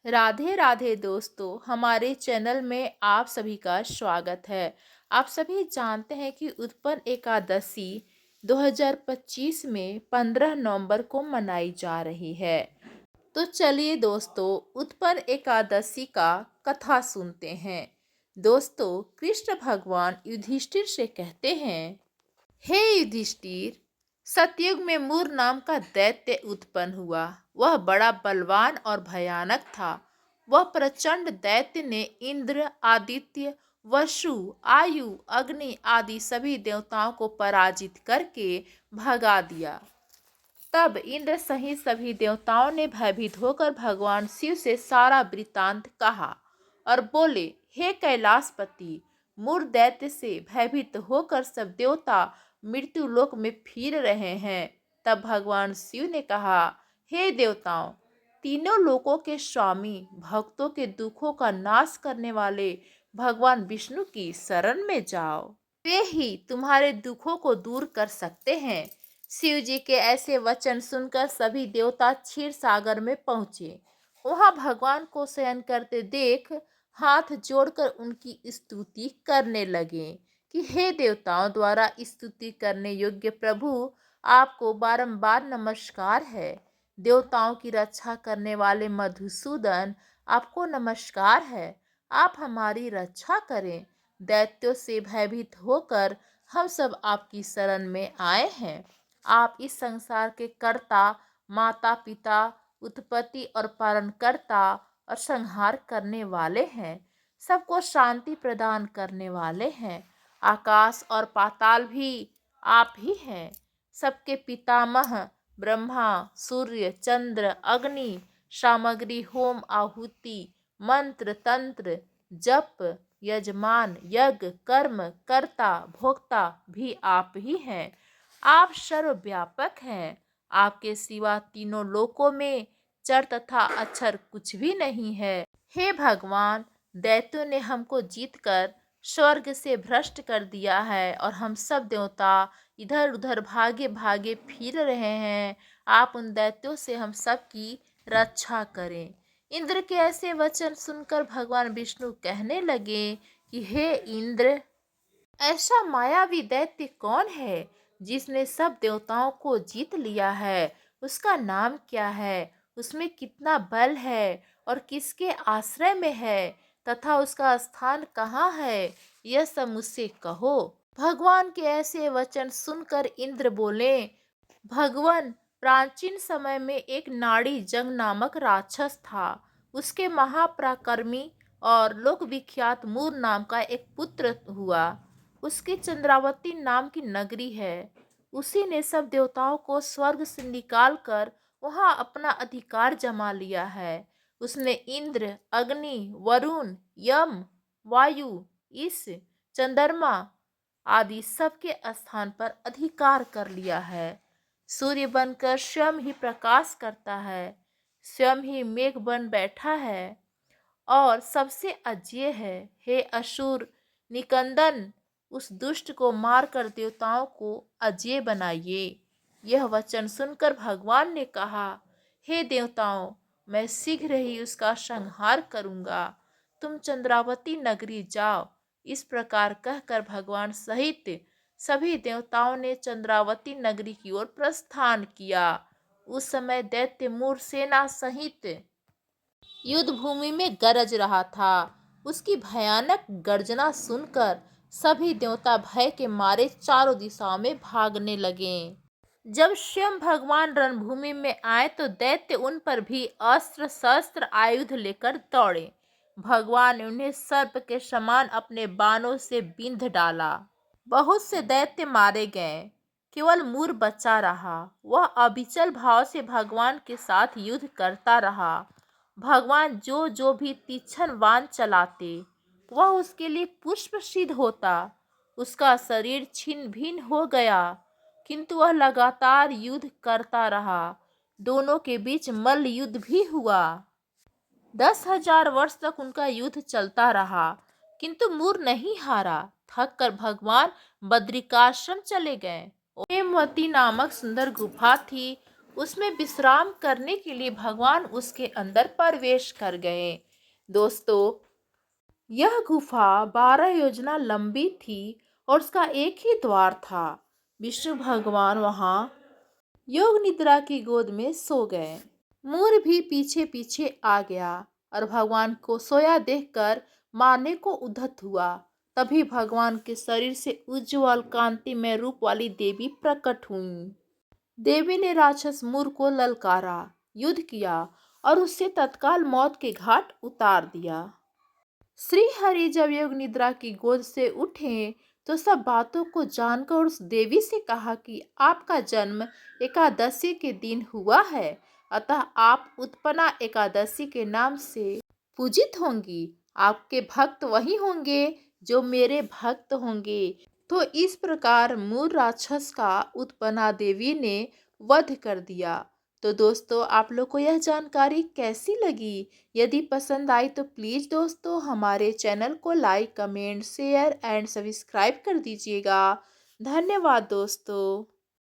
राधे राधे दोस्तों, हमारे चैनल में आप सभी का स्वागत है। आप सभी जानते हैं कि उत्पन्न एकादशी 2025 में 15 नवंबर को मनाई जा रही है। तो चलिए दोस्तों, उत्पन्न एकादशी का कथा सुनते हैं। दोस्तों, कृष्ण भगवान युधिष्ठिर से कहते हैं, हे युधिष्ठिर, सतयुग में मूर नाम का दैत्य उत्पन्न हुआ। वह बड़ा बलवान और भयानक था। वह प्रचंड दैत्य ने इंद्र, आदित्य, वसु, आयु, अग्नि आदि सभी देवताओं को पराजित करके भगा दिया। तब इंद्र सहित सभी देवताओं ने भयभीत होकर भगवान शिव से सारा वृत्तांत कहा और बोले, हे कैलाशपति, मूर दैत्य से भयभीत होकर सब देवता मृत्यु लोक में फिर रहे हैं। तब भगवान शिव ने कहा, हे देवताओं, तीनों लोकों के स्वामी, भक्तों के दुखों का नाश करने वाले भगवान विष्णु की शरण में जाओ। वे ही तुम्हारे दुखों को दूर कर सकते हैं। शिव जी के ऐसे वचन सुनकर सभी देवता क्षीर सागर में पहुंचे। वहां भगवान को शयन करते देख हाथ जोड़कर उनकी स्तुति करने लगे कि हे देवताओं द्वारा स्तुति करने योग्य प्रभु, आपको बारंबार नमस्कार है। देवताओं की रक्षा करने वाले मधुसूदन, आपको नमस्कार है। आप हमारी रक्षा करें। दैत्यों से भयभीत होकर हम सब आपकी शरण में आए हैं। आप इस संसार के कर्ता, माता पिता, उत्पत्ति और पालन करता और संहार करने वाले हैं। सबको शांति प्रदान करने वाले हैं। आकाश और पाताल भी आप ही हैं। सबके पितामह ब्रह्मा, सूर्य, चंद्र, अग्नि, सामग्री, होम, आहुति, मंत्र, तंत्र, जप, यजमान, यज्ञ, कर्म, कर्ता, भोक्ता भी आप ही हैं। आप सर्वव्यापक हैं। आपके सिवा तीनों लोकों में चर तथा अक्षर कुछ भी नहीं है। हे भगवान, दैत्यों ने हमको जीतकर स्वर्ग से भ्रष्ट कर दिया है और हम सब देवता इधर उधर भागे भागे फिर रहे हैं। आप उन दैत्यों से हम सब की रक्षा करें। इंद्र के ऐसे वचन सुनकर भगवान विष्णु कहने लगे कि हे इंद्र, ऐसा मायावी दैत्य कौन है जिसने सब देवताओं को जीत लिया है? उसका नाम क्या है? उसमें कितना बल है और किसके आश्रय में है तथा उसका स्थान कहाँ है? यह सब मुझसे कहो। भगवान के ऐसे वचन सुनकर इंद्र बोले, भगवान, प्राचीन समय में एक नाड़ी जंग नामक राक्षस था। उसके महापराक्रमी और लोक विख्यात मूर नाम का एक पुत्र हुआ। उसकी चंद्रावती नाम की नगरी है। उसी ने सब देवताओं को स्वर्ग से निकालकर वहां अपना अधिकार जमा लिया है। उसने इंद्र, अग्नि, वरुण, यम, वायु, इस, चंद्रमा आदि सबके स्थान पर अधिकार कर लिया है। सूर्य बनकर स्वयं ही प्रकाश करता है, स्वयं ही मेघ बन बैठा है और सबसे अजेय है। हे असुर निकंदन, उस दुष्ट को मारकर देवताओं को अजेय बनाइए। यह वचन सुनकर भगवान ने कहा, हे देवताओं, मैं शीघ्र ही उसका संहार करूंगा। तुम चंद्रावती नगरी जाओ। इस प्रकार कहकर भगवान सहित सभी देवताओं ने चंद्रावती नगरी की ओर प्रस्थान किया। उस समय दैत्य मूर सेना सहित युद्ध भूमि में गरज रहा था। उसकी भयानक गर्जना सुनकर सभी देवता भय के मारे चारों दिशाओं में भागने लगे। जब स्वयं भगवान रणभूमि में आए तो दैत्य उन पर भी अस्त्र शस्त्र आयुध लेकर दौड़े। भगवान ने उन्हें सर्प के समान अपने बाणों से बिंध डाला। बहुत से दैत्य मारे गए, केवल मूर बचा रहा। वह अविचल भाव से भगवान के साथ युद्ध करता रहा। भगवान जो जो भी तीक्ष्ण बाण चलाते, वह उसके लिए पुष्प सिद्ध होता। उसका शरीर छिन्न भिन्न हो गया, किंतु वह लगातार युद्ध करता रहा। दोनों के बीच मल्ल युद्ध भी हुआ। 10,000 वर्ष तक उनका युद्ध चलता रहा, किंतु मूर नहीं हारा। थक कर भगवान बद्रिकाश्रम चले गए। हेमवती नामक सुंदर गुफा थी। उसमें विश्राम करने के लिए भगवान उसके अंदर प्रवेश कर गए। दोस्तों, यह गुफा 12 योजना लंबी थी और उसका एक ही द्वार था। विष्णु भगवान वहां योग निद्रा की गोद में सो गए। मोर भी पीछे पीछे आ गया और भगवान को सोया देखकर मारने को उद्यत हुआ। तभी भगवान के शरीर से उज्जवल कांतिमय रूप वाली देवी प्रकट हुई। देवी ने राक्षस मूर को ललकारा, युद्ध किया और उससे तत्काल मौत के घाट उतार दिया। श्री हरि जब योग निद्रा की गोद से उठे तो सब बातों को जानकर उस देवी से कहा कि आपका जन्म एकादशी के दिन हुआ है, अतः आप उत्पन्ना एकादशी के नाम से पूजित होंगी। आपके भक्त वही होंगे जो मेरे भक्त होंगे। तो इस प्रकार मूर राक्षस का उत्पन्ना देवी ने वध कर दिया। तो दोस्तों, आप लोग को यह जानकारी कैसी लगी? यदि पसंद आई तो प्लीज़ दोस्तों हमारे चैनल को like, comment, share and subscribe कर दीजिएगा। धन्यवाद दोस्तों।